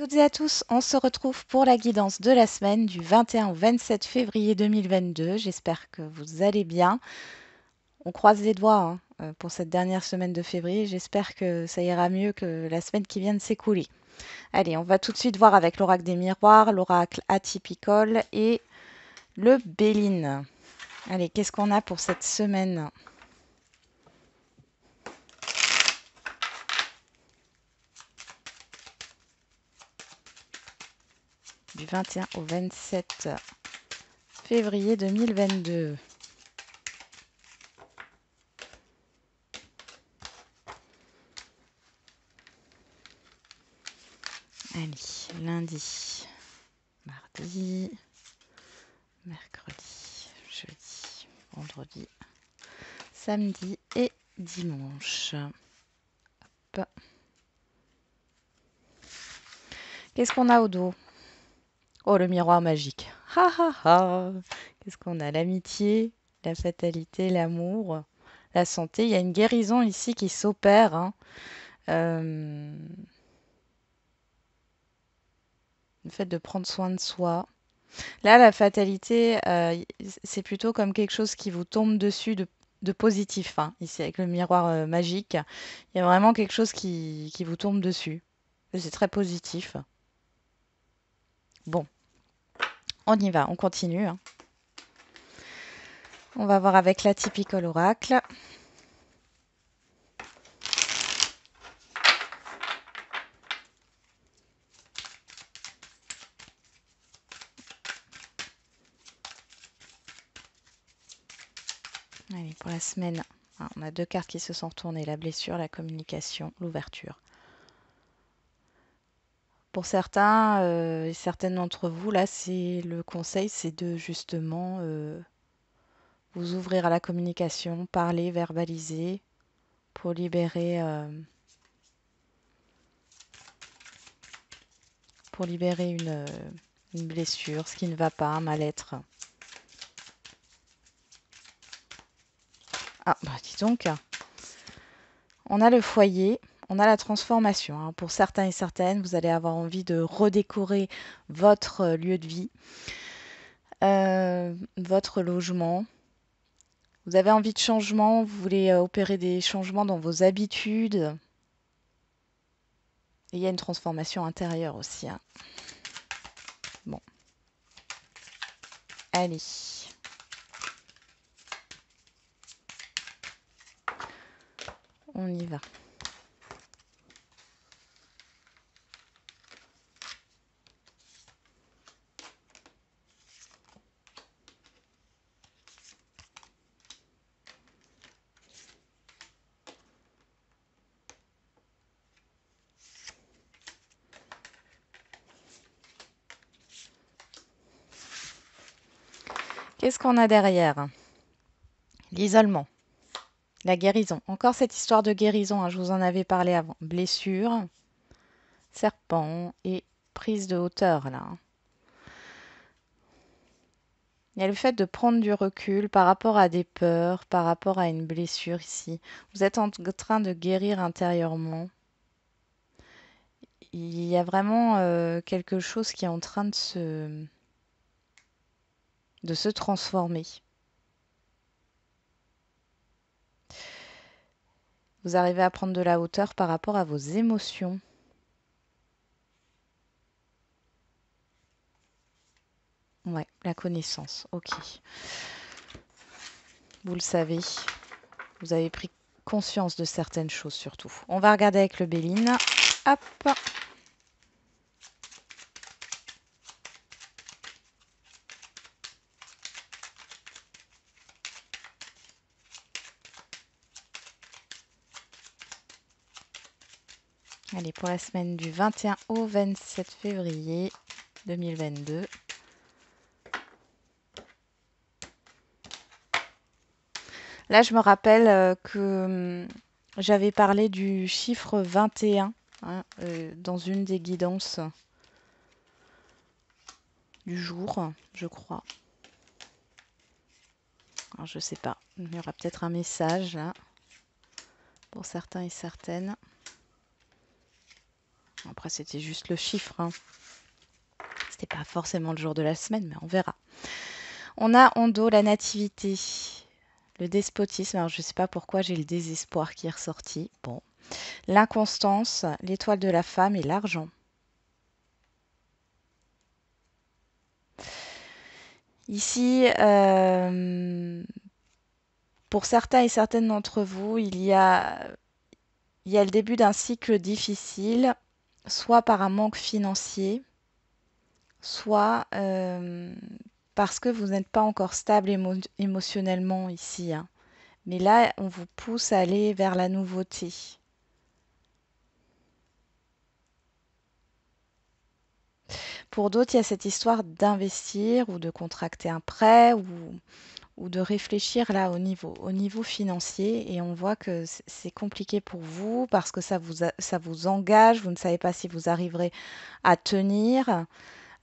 Toutes et à tous, on se retrouve pour la guidance de la semaine du 21 au 27 février 2022. J'espère que vous allez bien. On croise les doigts pour cette dernière semaine de février. J'espère que ça ira mieux que la semaine qui vient de s'écouler. Allez, on va tout de suite voir avec l'oracle des miroirs, l'oracle atypical et le Béline. Allez, qu'est-ce qu'on a pour cette semaine ? Du 21 au 27 février 2022. Allez, lundi, mardi, mercredi, jeudi, vendredi, samedi et dimanche. Hop. Qu'est-ce qu'on a au dos? Oh, le miroir magique. Ha ha ha. Qu'est-ce qu'on a? L'amitié, la fatalité, l'amour, la santé. Il y a une guérison ici qui s'opère. Le fait de prendre soin de soi. Là, la fatalité, c'est plutôt comme quelque chose qui vous tombe dessus de positif. Ici, avec le miroir magique, il y a vraiment quelque chose qui vous tombe dessus. C'est très positif. Bon, on y va, on continue. On va voir avec l'atypical oracle. Allez, pour la semaine, on a deux cartes qui se sont retournées, la blessure, la communication, l'ouverture. Pour certains et certaines d'entre vous, là, c'est le conseil, c'est de justement vous ouvrir à la communication, parler, verbaliser pour libérer une blessure, ce qui ne va pas, un mal-être. Ah, bah dis donc, on a le foyer, on a la transformation. Pour certains et certaines, vous allez avoir envie de redécorer votre lieu de vie, votre logement. Vous avez envie de changement, vous voulez opérer des changements dans vos habitudes. Et il y a une transformation intérieure aussi. Bon. Allez. On y va. Qu'est-ce qu'on a derrière? L'isolement, la guérison. Encore cette histoire de guérison, je vous en avais parlé avant. Blessure, serpent et prise de hauteur là. Il y a le fait de prendre du recul par rapport à des peurs, par rapport à une blessure ici. Vous êtes en train de guérir intérieurement. Il y a vraiment quelque chose qui est en train de se transformer. Vous arrivez à prendre de la hauteur par rapport à vos émotions. Ouais, la connaissance, ok. Vous le savez, vous avez pris conscience de certaines choses surtout. On va regarder avec le Béline. Hop. Allez, pour la semaine du 21 au 27 février 2022. Là, je me rappelle que j'avais parlé du chiffre 21 dans une des guidances du jour, je crois. Alors, je sais pas. Il y aura peut-être un message là pour certains et certaines. Après, c'était juste le chiffre, hein. C'était pas forcément le jour de la semaine, mais on verra. On a en dos la nativité, le despotisme. Alors, je sais pas pourquoi j'ai le désespoir qui est ressorti. Bon. L'inconstance, l'étoile de la femme et l'argent. Ici, pour certains et certaines d'entre vous, il y a le début d'un cycle difficile, soit par un manque financier, soit parce que vous n'êtes pas encore stable émotionnellement ici, hein. Mais là, on vous pousse à aller vers la nouveauté. Pour d'autres, il y a cette histoire d'investir ou de contracter un prêt ou de réfléchir là au niveau financier. Et on voit que c'est compliqué pour vous parce que ça vous engage. Vous ne savez pas si vous arriverez à tenir.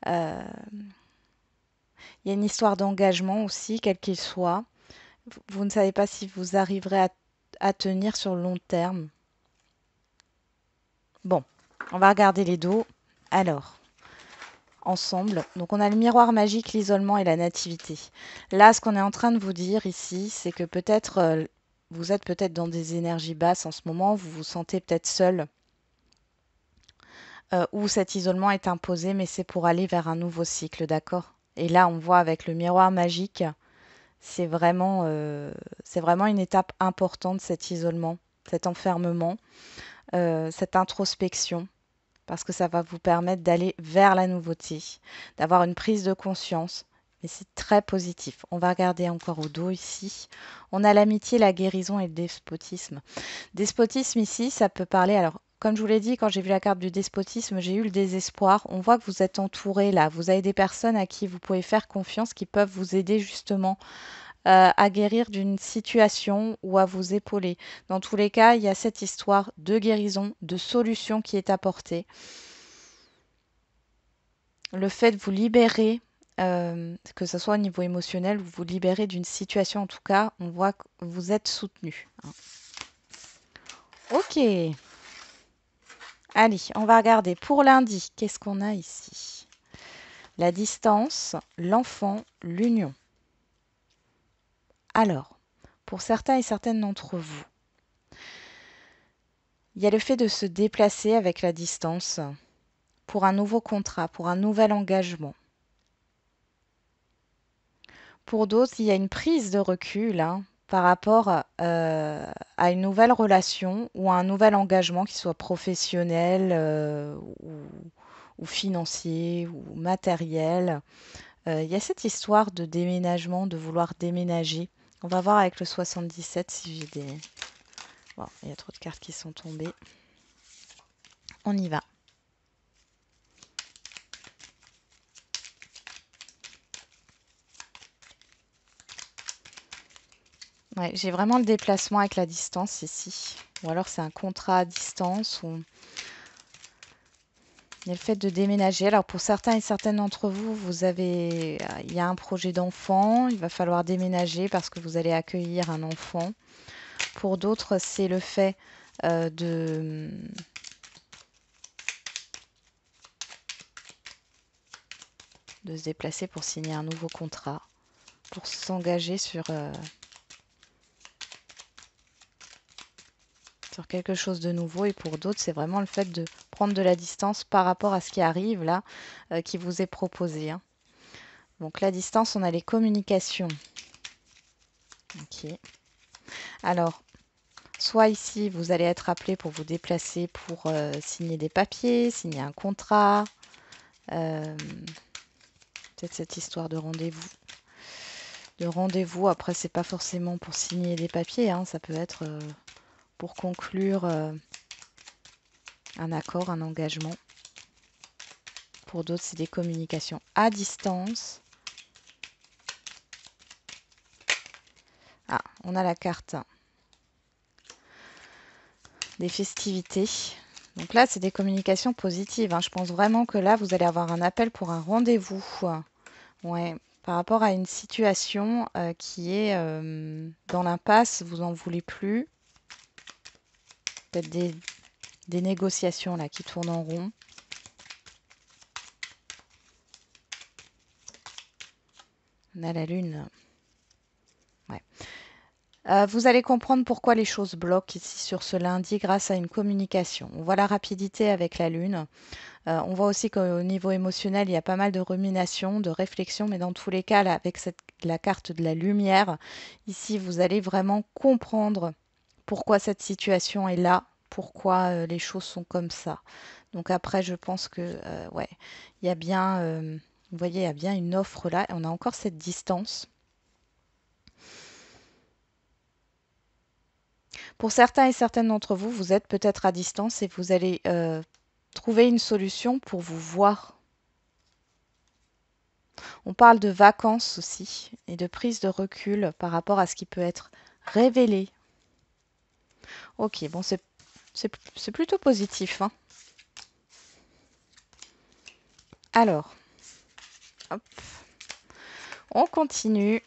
Euh, il y a une histoire d'engagement aussi, quel qu'il soit. Vous ne savez pas si vous arriverez à tenir sur le long terme. Bon, on va regarder les dos. Alors, ensemble. Donc on a le miroir magique, l'isolement et la nativité. Là, ce qu'on est en train de vous dire ici, c'est que peut-être vous êtes peut-être dans des énergies basses en ce moment, vous vous sentez peut-être seul, ou cet isolement est imposé, mais c'est pour aller vers un nouveau cycle, d'accord? Et là, on voit avec le miroir magique, c'est vraiment une étape importante, cet isolement, cet enfermement, cette introspection, parce que ça va vous permettre d'aller vers la nouveauté, d'avoir une prise de conscience. Mais c'est très positif. On va regarder encore au dos ici. On a l'amitié, la guérison et le despotisme. Despotisme ici, ça peut parler. Alors, comme je vous l'ai dit, quand j'ai vu la carte du despotisme, j'ai eu le désespoir. On voit que vous êtes entouré là. Vous avez des personnes à qui vous pouvez faire confiance, qui peuvent vous aider justement à guérir d'une situation ou à vous épauler. Dans tous les cas, il y a cette histoire de guérison, de solution qui est apportée. Le fait de vous libérer, que ce soit au niveau émotionnel ou vous libérer d'une situation, en tout cas, on voit que vous êtes soutenu, hein. Ok, allez, on va regarder pour lundi. Qu'est-ce qu'on a ici? La distance, l'enfant, l'union. Alors, pour certains et certaines d'entre vous, il y a le fait de se déplacer avec la distance pour un nouveau contrat, pour un nouvel engagement. Pour d'autres, il y a une prise de recul, hein, par rapport à une nouvelle relation ou à un nouvel engagement, qui soit professionnel ou financier ou matériel. Il y a cette histoire de déménagement, de vouloir déménager. On va voir avec le 77 si j'ai des... Bon, il y a trop de cartes qui sont tombées. On y va. Ouais, j'ai vraiment le déplacement avec la distance ici. Ou alors c'est un contrat à distance. Ou... Il y a le fait de déménager. Alors pour certains et certaines d'entre vous, il y a un projet d'enfant. Il va falloir déménager parce que vous allez accueillir un enfant. Pour d'autres, c'est le fait de se déplacer pour signer un nouveau contrat, pour s'engager sur quelque chose de nouveau. Et pour d'autres, c'est vraiment le fait de prendre de la distance par rapport à ce qui arrive là, qui vous est proposé, hein. Donc la distance, on a les communications. Ok. Alors, soit ici, vous allez être appelé pour vous déplacer pour signer des papiers, signer un contrat. Peut-être cette histoire de rendez-vous. Après, c'est pas forcément pour signer des papiers, hein, ça peut être pour conclure un accord, un engagement. Pour d'autres, c'est des communications à distance. Ah, on a la carte des festivités. Donc là, c'est des communications positives, hein. Je pense vraiment que là, vous allez avoir un appel pour un rendez-vous. Ouais, par rapport à une situation qui est dans l'impasse, vous n'en voulez plus. Peut-être des négociations là qui tournent en rond. On a la lune. Ouais. Vous allez comprendre pourquoi les choses bloquent ici sur ce lundi grâce à une communication. On voit la rapidité avec la lune. On voit aussi qu'au niveau émotionnel, il y a pas mal de rumination, de réflexion, mais dans tous les cas, là, avec la carte de la lumière, ici, vous allez vraiment comprendre pourquoi cette situation est là, pourquoi les choses sont comme ça. Donc après, je pense que, ouais, il y a bien, vous voyez, il y a bien une offre là, et on a encore cette distance. Pour certains et certaines d'entre vous, vous êtes peut-être à distance et vous allez trouver une solution pour vous voir. On parle de vacances aussi et de prise de recul par rapport à ce qui peut être révélé. Ok, bon, c'est plutôt positif, hein. Alors, hop, on continue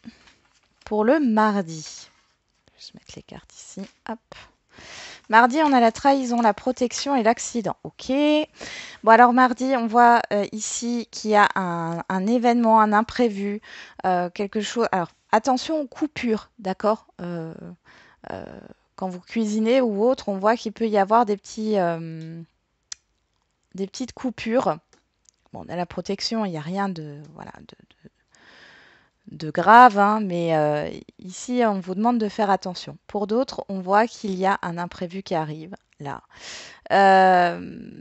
pour le mardi. Je vais juste mettre les cartes ici. Hop. Mardi, on a la trahison, la protection et l'accident. Ok. Bon, alors mardi, on voit ici qu'il y a un événement, un imprévu, quelque chose. Alors, attention aux coupures, d'accord. Euh, Quand vous cuisinez ou autre, on voit qu'il peut y avoir des petites coupures. Bon, on a la protection, il n'y a rien de, voilà, de grave, hein, mais ici, on vous demande de faire attention. Pour d'autres, on voit qu'il y a un imprévu qui arrive, là. Euh,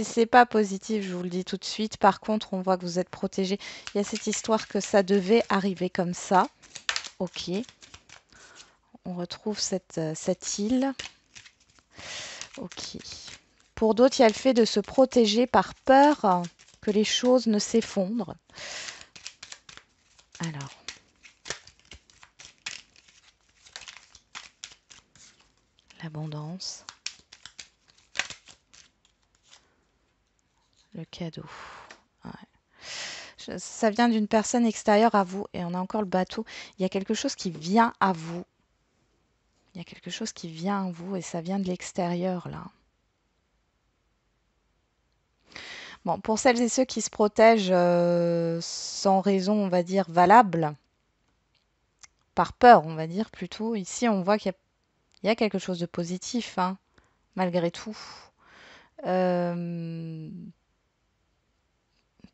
c'est pas positif, je vous le dis tout de suite. Par contre, on voit que vous êtes protégé. Il y a cette histoire que ça devait arriver comme ça. Ok. On retrouve cette île. Ok. Pour d'autres, il y a le fait de se protéger par peur que les choses ne s'effondrent. Alors, l'abondance, le cadeau. Ouais. Ça vient d'une personne extérieure à vous et on a encore le bateau. Il y a quelque chose qui vient à vous. Il y a quelque chose qui vient à vous et ça vient de l'extérieur là. Bon, pour celles et ceux qui se protègent sans raison, on va dire, valable, par peur, on va dire plutôt, ici on voit qu'il y a quelque chose de positif, hein, malgré tout. Euh,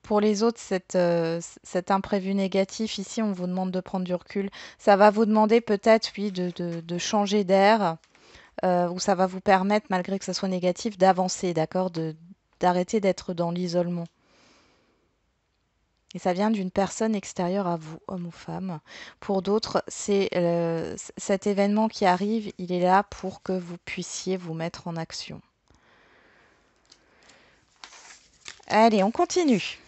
pour les autres, cet imprévu négatif, ici on vous demande de prendre du recul. Ça va vous demander peut-être, oui, de changer d'air, ou ça va vous permettre, malgré que ça soit négatif, d'avancer, d'accord, d'arrêter d'être dans l'isolement. Et ça vient d'une personne extérieure à vous, homme ou femme. Pour d'autres, c'est cet événement qui arrive, il est là pour que vous puissiez vous mettre en action. Allez, on continue.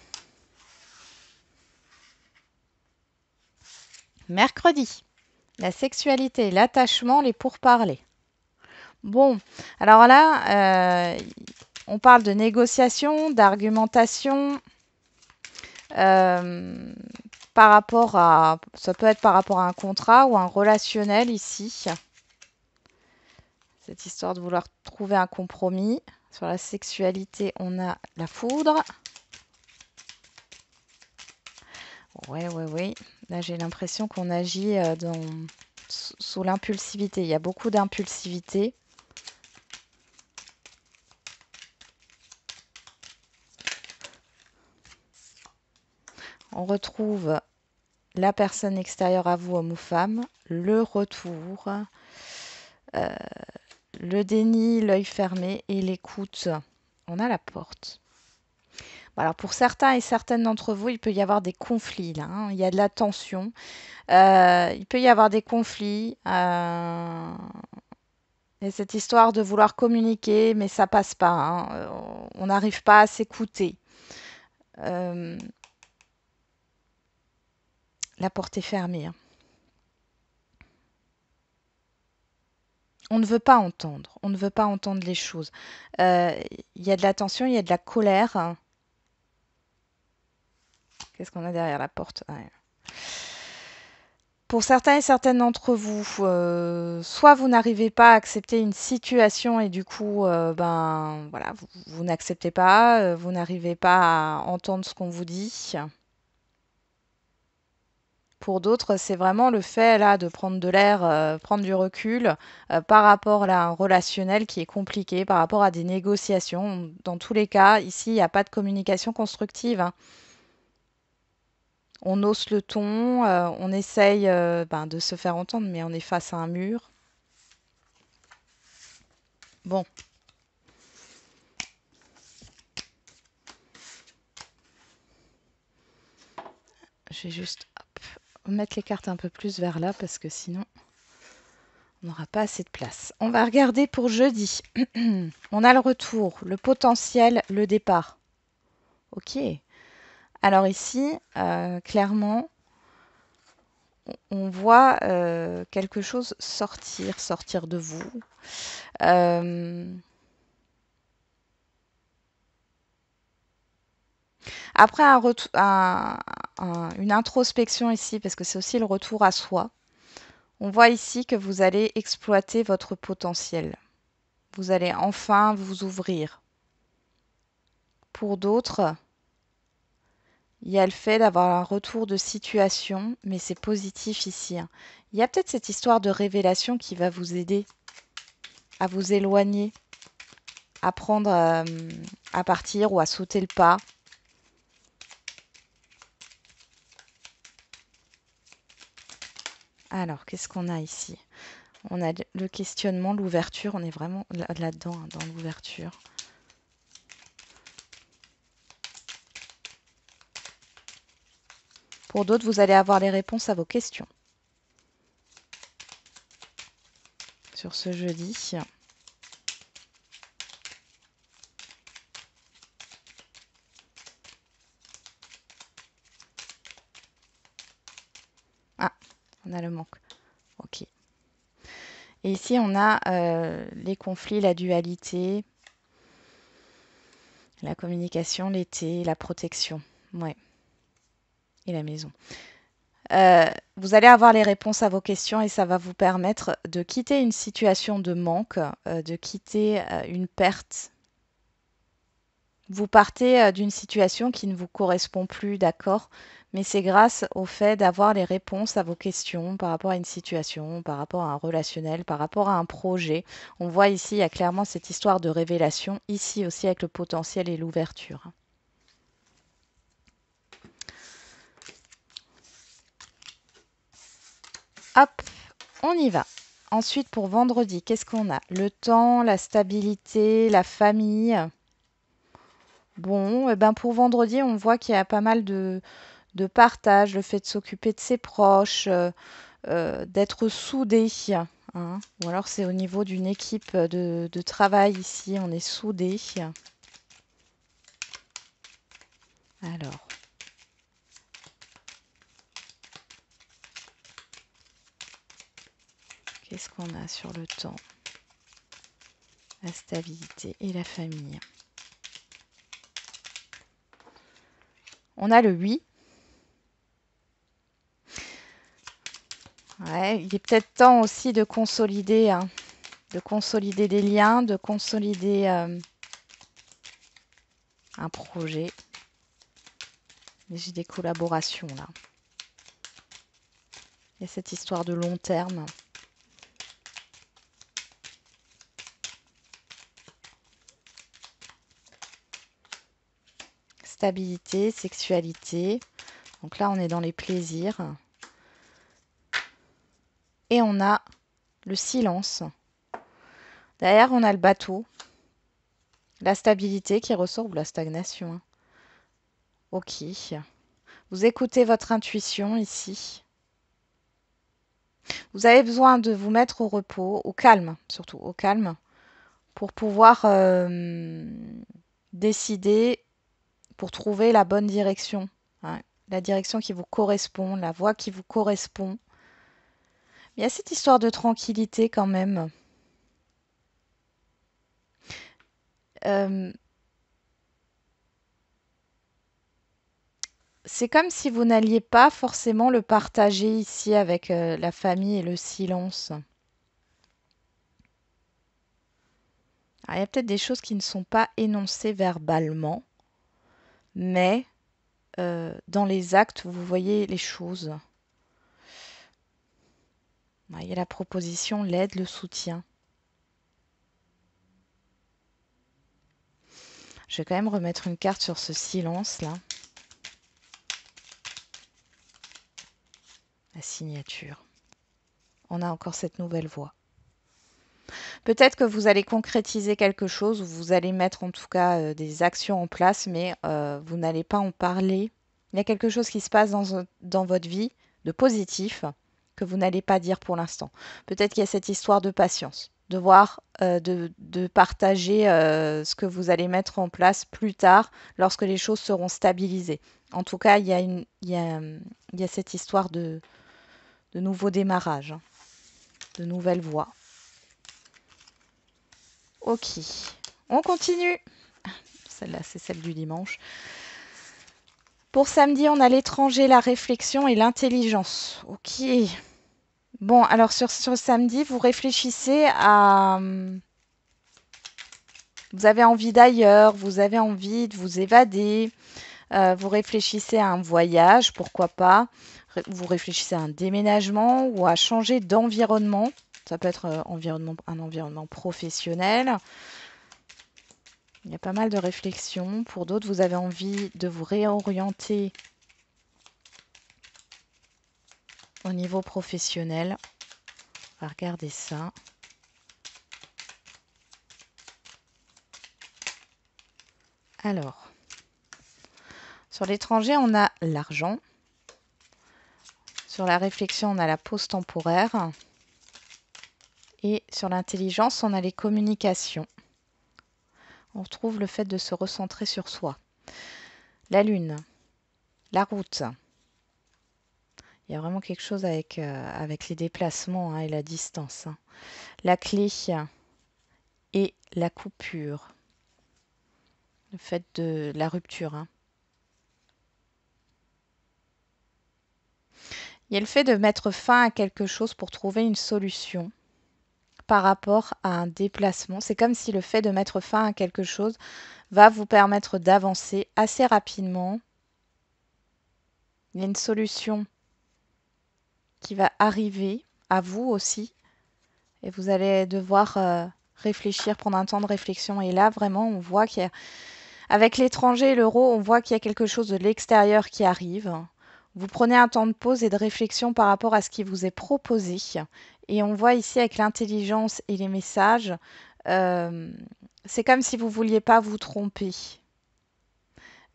Mercredi, la sexualité, l'attachement, les pourparlers. Bon, alors là, on parle de négociation, d'argumentation. Euh, Par rapport à, ça peut être par rapport à un contrat ou un relationnel ici. Cette histoire de vouloir trouver un compromis. Sur la sexualité, on a la foudre. Ouais, ouais, ouais. Là, j'ai l'impression qu'on agit sous l'impulsivité. Il y a beaucoup d'impulsivité. On retrouve la personne extérieure à vous, homme ou femme, le retour, le déni, l'œil fermé et l'écoute. On a la porte. Alors pour certains et certaines d'entre vous, il peut y avoir des conflits là, hein. Il y a de la tension. Il peut y avoir des conflits. Et cette histoire de vouloir communiquer, mais ça passe pas, hein. On n'arrive pas à s'écouter. Euh, la porte est fermée, hein. On ne veut pas entendre. On ne veut pas entendre les choses. Il y a de la tension, il y a de la colère. Qu'est-ce qu'on a derrière la porte? Ouais. Pour certains et certaines d'entre vous, soit vous n'arrivez pas à accepter une situation et du coup, ben voilà, vous n'acceptez pas, vous n'arrivez pas à entendre ce qu'on vous dit. Pour d'autres, c'est vraiment le fait là de prendre de l'air, prendre du recul par rapport là, à un relationnel qui est compliqué, par rapport à des négociations. Dans tous les cas, ici, il n'y a pas de communication constructive, hein. On hausse le ton, on essaye ben, de se faire entendre, mais on est face à un mur. Bon, je vais juste hop, mettre les cartes un peu plus vers là parce que sinon, on n'aura pas assez de place. On va regarder pour jeudi. On a le retour, le potentiel, le départ. Ok. Alors ici, clairement, on voit quelque chose sortir de vous. Après une introspection ici, parce que c'est aussi le retour à soi, on voit ici que vous allez exploiter votre potentiel. Vous allez enfin vous ouvrir. Pour d'autres, il y a le fait d'avoir un retour de situation, mais c'est positif ici, hein. Il y a peut-être cette histoire de révélation qui va vous aider à vous éloigner, à prendre à partir ou à sauter le pas. Alors, qu'est-ce qu'on a ici? On a le questionnement, l'ouverture. On est vraiment là-dedans, hein, dans l'ouverture. Pour d'autres, vous allez avoir les réponses à vos questions sur ce jeudi. Ah, on a le manque. Ok. Et ici, on a les conflits, la dualité, la communication, l'été, la protection. Ouais. Et la maison. Vous allez avoir les réponses à vos questions et ça va vous permettre de quitter une situation de manque, de quitter une perte. Vous partez d'une situation qui ne vous correspond plus, d'accord? Mais c'est grâce au fait d'avoir les réponses à vos questions par rapport à une situation, par rapport à un relationnel, par rapport à un projet. On voit ici, il y a clairement cette histoire de révélation, ici aussi avec le potentiel et l'ouverture. Hop, on y va. Ensuite, pour vendredi, qu'est-ce qu'on a? Le temps, la stabilité, la famille. Bon, eh ben pour vendredi, on voit qu'il y a pas mal de partage, le fait de s'occuper de ses proches, d'être soudé, hein. Ou alors c'est au niveau d'une équipe de travail ici, on est soudé. Alors, qu'est-ce qu'on a sur le temps? La stabilité et la famille. On a le oui. Ouais, il est peut-être temps aussi de consolider, hein, de consolider des liens, de consolider un projet. J'ai des collaborations là. Il y a cette histoire de long terme. Stabilité, sexualité. Donc là, on est dans les plaisirs. Et on a le silence. Derrière, on a le bateau. La stabilité qui ressort ou la stagnation, hein. Ok. Vous écoutez votre intuition ici. Vous avez besoin de vous mettre au repos, au calme, surtout au calme, pour pouvoir décider, pour trouver la bonne direction, hein, la direction qui vous correspond, la voie qui vous correspond. Il y a cette histoire de tranquillité quand même. Euh, c'est comme si vous n'alliez pas forcément le partager ici avec la famille et le silence. Alors, il y a peut-être des choses qui ne sont pas énoncées verbalement, mais dans les actes, vous voyez les choses. Ouais, il y a la proposition, l'aide, le soutien. Je vais quand même remettre une carte sur ce silence-là. La signature. On a encore cette nouvelle voix. Peut-être que vous allez concrétiser quelque chose, ou vous allez mettre en tout cas des actions en place, mais vous n'allez pas en parler. Il y a quelque chose qui se passe dans votre vie de positif que vous n'allez pas dire pour l'instant. Peut-être qu'il y a cette histoire de patience, de voir, de partager ce que vous allez mettre en place plus tard lorsque les choses seront stabilisées. En tout cas, il y a cette histoire de nouveau démarrage, de nouvelles voies. Ok, on continue. Celle-là, c'est celle du dimanche. Pour samedi, on a l'étranger, la réflexion et l'intelligence. Ok. Bon, alors sur samedi, vous réfléchissez à... Vous avez envie d'ailleurs, vous avez envie de vous évader, vous réfléchissez à un voyage, pourquoi pas. Vous réfléchissez à un déménagement ou à changer d'environnement. Ça peut être un environnement professionnel. Il y a pas mal de réflexions. Pour d'autres, vous avez envie de vous réorienter au niveau professionnel. On va regarder ça. Alors, sur l'étranger, on a l'argent. Sur la réflexion, on a la pause temporaire. Et sur l'intelligence, on a les communications. On retrouve le fait de se recentrer sur soi. La lune, la route. Il y a vraiment quelque chose avec les déplacements et la distance. La clé et la coupure. Le fait de la rupture. Il y a le fait de mettre fin à quelque chose pour trouver une solution par rapport à un déplacement. C'est comme si le fait de mettre fin à quelque chose va vous permettre d'avancer assez rapidement. Il y a une solution qui va arriver à vous aussi et vous allez devoir réfléchir, prendre un temps de réflexion. Et là, vraiment, on voit qu'il y a, avec l'étranger et l'euro, on voit qu'il y a quelque chose de l'extérieur qui arrive. Vous prenez un temps de pause et de réflexion par rapport à ce qui vous est proposé. Et on voit ici avec l'intelligence et les messages, c'est comme si vous ne vouliez pas vous tromper.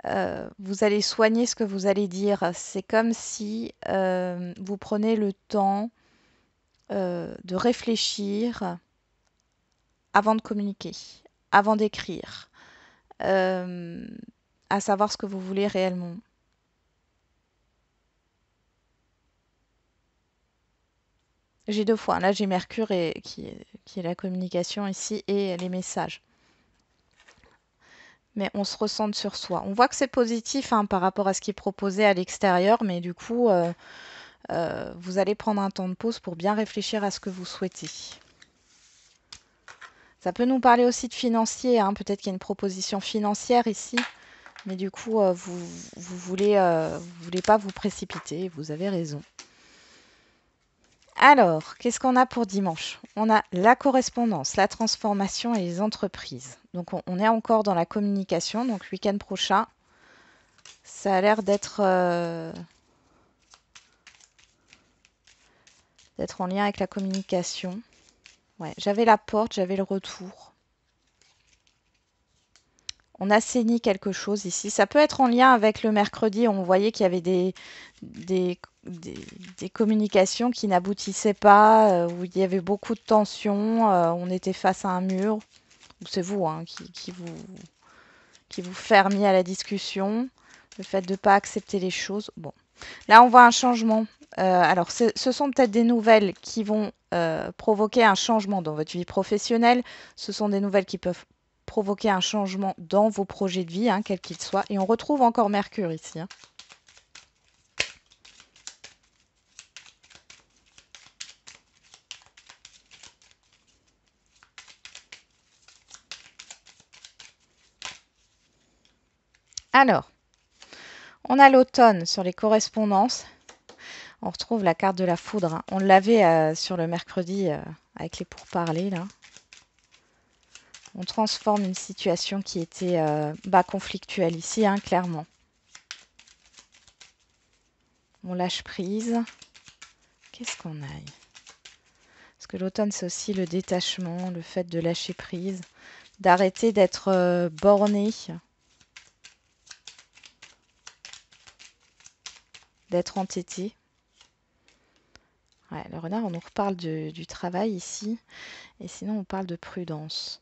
Vous allez soigner ce que vous allez dire. C'est comme si vous prenez le temps de réfléchir avant de communiquer, avant d'écrire, à savoir ce que vous voulez réellement. J'ai deux fois. Là, j'ai Mercure qui est la communication ici et les messages. Mais on se ressente sur soi. On voit que c'est positif par rapport à ce qui est proposé à l'extérieur, mais du coup, vous allez prendre un temps de pause pour bien réfléchir à ce que vous souhaitez. Ça peut nous parler aussi de financier. Peut-être qu'il y a une proposition financière ici, mais du coup, vous voulez pas vous précipiter. Vous avez raison. Alors, qu'est-ce qu'on a pour dimanche? On a la correspondance, la transformation et les entreprises. Donc, on est encore dans la communication. Donc, week-end prochain, ça a l'air d'être en lien avec la communication. Ouais, j'avais la porte, j'avais le retour. On assainit quelque chose ici. Ça peut être en lien avec le mercredi. On voyait qu'il y avait des communications qui n'aboutissaient pas, où il y avait beaucoup de tensions. On était face à un mur. C'est vous qui vous fermiez à la discussion. Le fait de ne pas accepter les choses. Bon, là, on voit un changement. Alors, ce sont peut-être des nouvelles qui vont provoquer un changement dans votre vie professionnelle. Ce sont des nouvelles qui peuvent provoquer un changement dans vos projets de vie, quels qu'ils soient. Et on retrouve encore Mercure ici. Alors, on a l'automne sur les correspondances. On retrouve la carte de la foudre, hein. On l'avait sur le mercredi avec les pourparlers, là. On transforme une situation qui était conflictuelle ici, hein, clairement. On lâche prise. Qu'est-ce qu'on a? Parce que l'automne, c'est aussi le détachement, le fait de lâcher prise, d'arrêter d'être borné, d'être entêté. Ouais, le renard, on nous reparle du travail ici. Et sinon, on parle de prudence.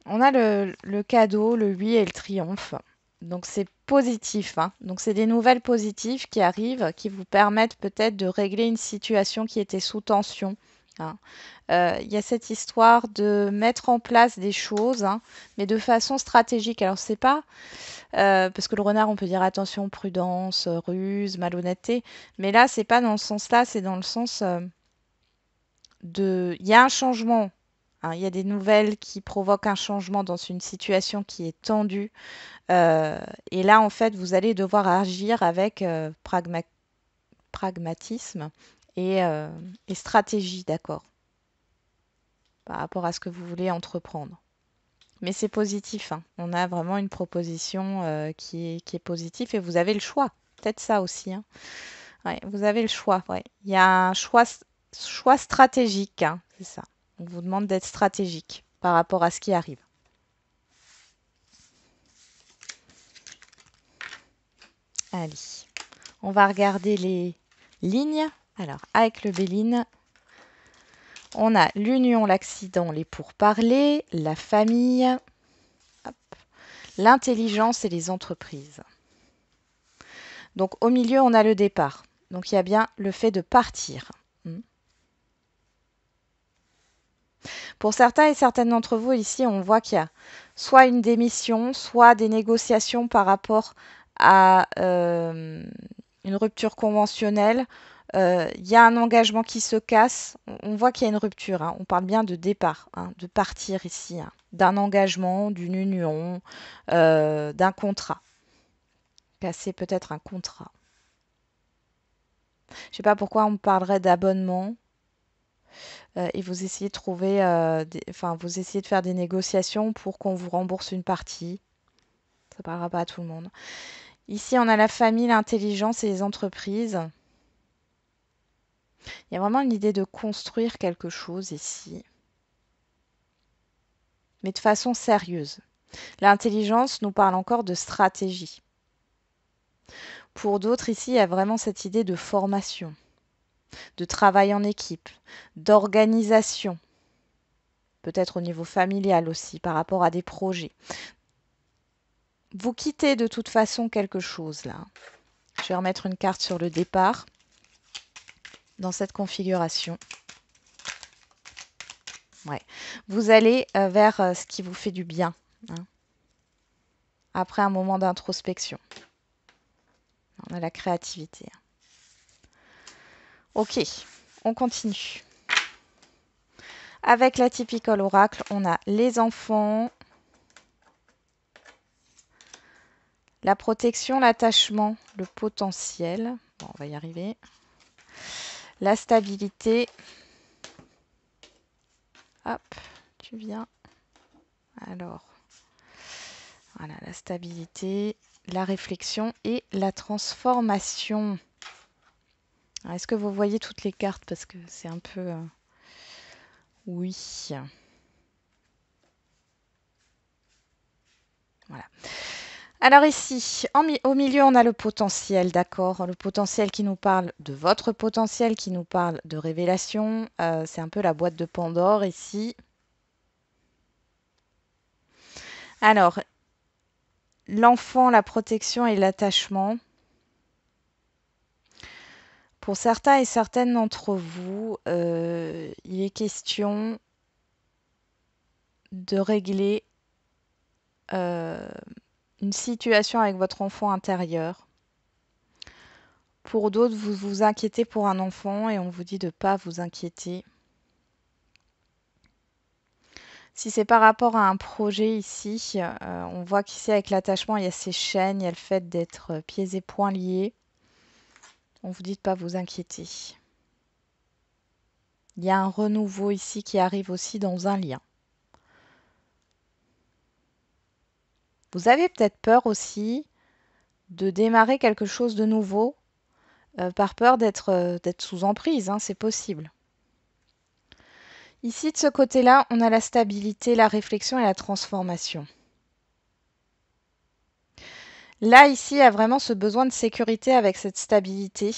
On a le cadeau, le oui et le triomphe. Donc c'est positif, hein. Donc c'est des nouvelles positives qui arrivent, qui vous permettent peut-être de régler une situation qui était sous tension, hein. Il y a cette histoire de mettre en place des choses, hein, mais de façon stratégique. Alors c'est pas parce que le renard, on peut dire attention, prudence, ruse, malhonnêteté, mais là c'est pas dans ce sens-là, c'est dans le sens il y a un changement, hein, il y a des nouvelles qui provoquent un changement dans une situation qui est tendue. Et là, en fait, vous allez devoir agir avec pragmatisme et stratégie, d'accord, par rapport à ce que vous voulez entreprendre. Mais c'est positif, hein. On a vraiment une proposition qui est positive et vous avez le choix. Peut-être ça aussi, hein. Ouais, vous avez le choix. Ouais. Il y a un choix stratégique, hein, c'est ça. On vous demande d'être stratégique par rapport à ce qui arrive. Allez, on va regarder les lignes. Alors, avec le Béline, on a l'union, l'accident, les pourparlers, la famille, l'intelligence et les entreprises. Donc, au milieu, on a le départ. Donc, il y a bien le fait de partir. Pour certains et certaines d'entre vous, ici, on voit qu'il y a soit une démission, soit des négociations par rapport à une rupture conventionnelle. Il y a un engagement qui se casse. On voit qu'il y a une rupture, hein. On parle bien de départ, hein, de partir ici, hein, d'un engagement, d'une union, d'un contrat. Casser peut-être un contrat. Je ne sais pas pourquoi on parlerait d'abonnement. Et vous essayez de trouver, vous essayez de faire des négociations pour qu'on vous rembourse une partie. Ça ne parlera pas à tout le monde. Ici, on a la famille, l'intelligence et les entreprises. Il y a vraiment une idée de construire quelque chose ici, mais de façon sérieuse. L'intelligence nous parle encore de stratégie. Pour d'autres, ici, il y a vraiment cette idée de formation, de travail en équipe, d'organisation, peut-être au niveau familial aussi, par rapport à des projets. Vous quittez de toute façon quelque chose là. Je vais remettre une carte sur le départ dans cette configuration. Ouais. Vous allez vers ce qui vous fait du bien, hein, après un moment d'introspection. On a la créativité. Ok, on continue. Avec la typical oracle, on a les enfants, la protection, l'attachement, le potentiel. Bon, on va y arriver. La stabilité. Hop, tu viens. Alors, voilà, la stabilité, la réflexion et la transformation. Est-ce que vous voyez toutes les cartes? Parce que c'est un peu... Oui. Voilà. Alors ici, au milieu, on a le potentiel, d'accord? Le potentiel qui nous parle de votre potentiel, qui nous parle de révélation. C'est un peu la boîte de Pandore ici. Alors, l'enfant, la protection et l'attachement. Pour certains et certaines d'entre vous, il est question de régler une situation avec votre enfant intérieur. Pour d'autres, vous vous inquiétez pour un enfant et on vous dit de ne pas vous inquiéter. Si c'est par rapport à un projet ici, on voit qu'ici avec l'attachement, il y a ces chaînes, il y a le fait d'être pieds et poings liés. On vous dit de ne pas vous inquiéter. Il y a un renouveau ici qui arrive aussi dans un lien. Vous avez peut-être peur aussi de démarrer quelque chose de nouveau, par peur d'être sous emprise, hein, c'est possible. Ici, de ce côté-là, on a la stabilité, la réflexion et la transformation. Là, ici, il y a vraiment ce besoin de sécurité avec cette stabilité.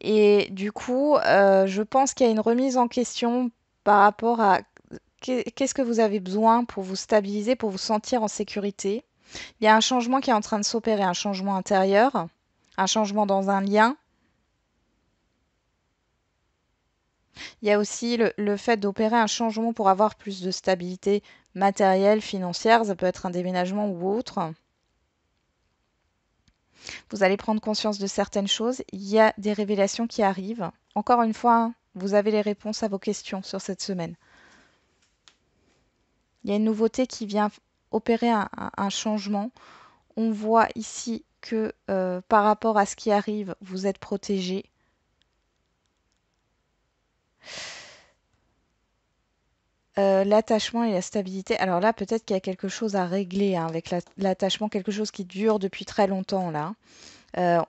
Et du coup, je pense qu'il y a une remise en question par rapport à qu'est-ce que vous avez besoin pour vous stabiliser, pour vous sentir en sécurité. Il y a un changement qui est en train de s'opérer, un changement intérieur, un changement dans un lien. Il y a aussi le fait d'opérer un changement pour avoir plus de stabilité matérielle, financière. Ça peut être un déménagement ou autre. Vous allez prendre conscience de certaines choses. Il y a des révélations qui arrivent. Encore une fois, hein, vous avez les réponses à vos questions sur cette semaine. Il y a une nouveauté qui vient opérer un changement. On voit ici que par rapport à ce qui arrive, vous êtes protégé. L'attachement et la stabilité. Alors là, peut-être qu'il y a quelque chose à régler hein, avec l'attachement, quelque chose qui dure depuis très longtemps là.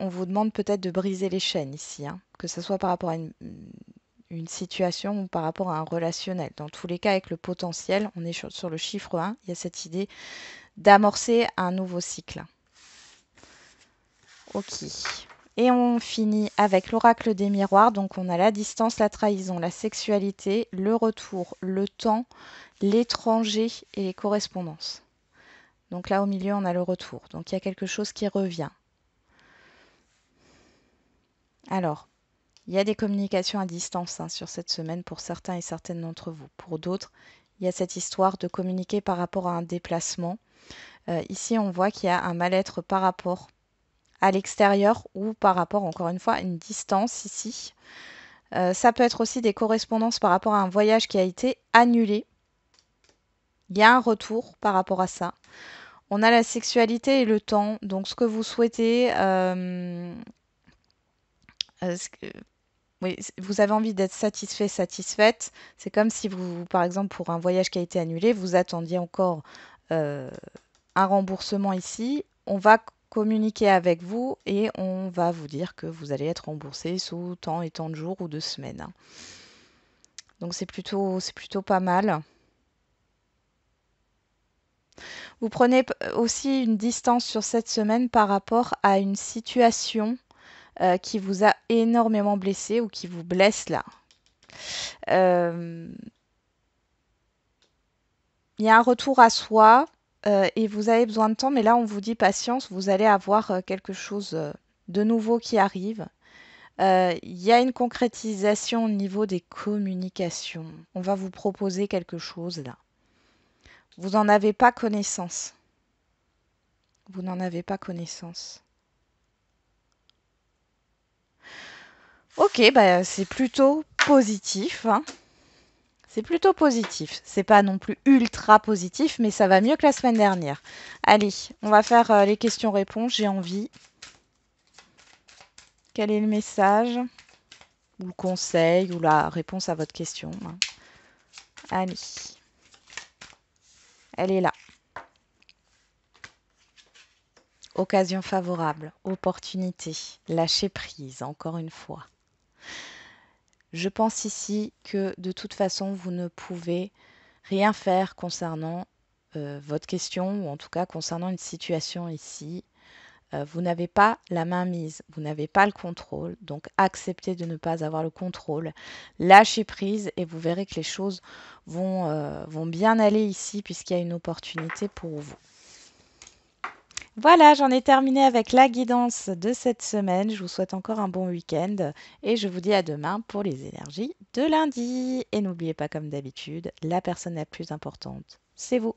On vous demande peut-être de briser les chaînes ici, hein, que ce soit par rapport à une situation ou par rapport à un relationnel. Dans tous les cas, avec le potentiel, on est sur le chiffre 1, il y a cette idée d'amorcer un nouveau cycle. Ok. Et on finit avec l'oracle des miroirs. Donc on a la distance, la trahison, la sexualité, le retour, le temps, l'étranger et les correspondances. Donc là au milieu on a le retour. Donc il y a quelque chose qui revient. Alors, il y a des communications à distance hein, sur cette semaine pour certains et certaines d'entre vous. Pour d'autres, il y a cette histoire de communiquer par rapport à un déplacement. Ici on voit qu'il y a un mal-être par rapport à l'extérieur ou par rapport, encore une fois, à une distance ici. Ça peut être aussi des correspondances par rapport à un voyage qui a été annulé. Il y a un retour par rapport à ça. On a la sexualité et le temps. Donc, ce que vous souhaitez, oui, vous avez envie d'être satisfait, satisfaite. C'est comme si vous, par exemple, pour un voyage qui a été annulé, vous attendiez encore un remboursement ici. On va communiquer avec vous et on va vous dire que vous allez être remboursé sous tant et tant de jours ou de semaines. Donc c'est plutôt pas mal. Vous prenez aussi une distance sur cette semaine par rapport à une situation qui vous a énormément blessé ou qui vous blesse là. Il y a un retour à soi et vous avez besoin de temps, mais là on vous dit patience, vous allez avoir quelque chose de nouveau qui arrive. Il y a une concrétisation au niveau des communications. On va vous proposer quelque chose là. Vous n'en avez pas connaissance. Vous n'en avez pas connaissance. Ok, bah, c'est plutôt positif. Hein. C'est plutôt positif. C'est pas non plus ultra positif, mais ça va mieux que la semaine dernière. Allez, on va faire les questions-réponses. J'ai envie. Quel est le message ou le conseil ou la réponse à votre question hein. Allez. Elle est là. Occasion favorable, opportunité, lâcher prise, encore une fois. Je pense ici que de toute façon, vous ne pouvez rien faire concernant votre question, ou en tout cas concernant une situation ici. Vous n'avez pas la main mise, vous n'avez pas le contrôle, donc acceptez de ne pas avoir le contrôle. Lâchez prise et vous verrez que les choses vont bien aller ici puisqu'il y a une opportunité pour vous. Voilà, j'en ai terminé avec la guidance de cette semaine. Je vous souhaite encore un bon week-end et je vous dis à demain pour les énergies de lundi. Et n'oubliez pas, comme d'habitude, la personne la plus importante, c'est vous.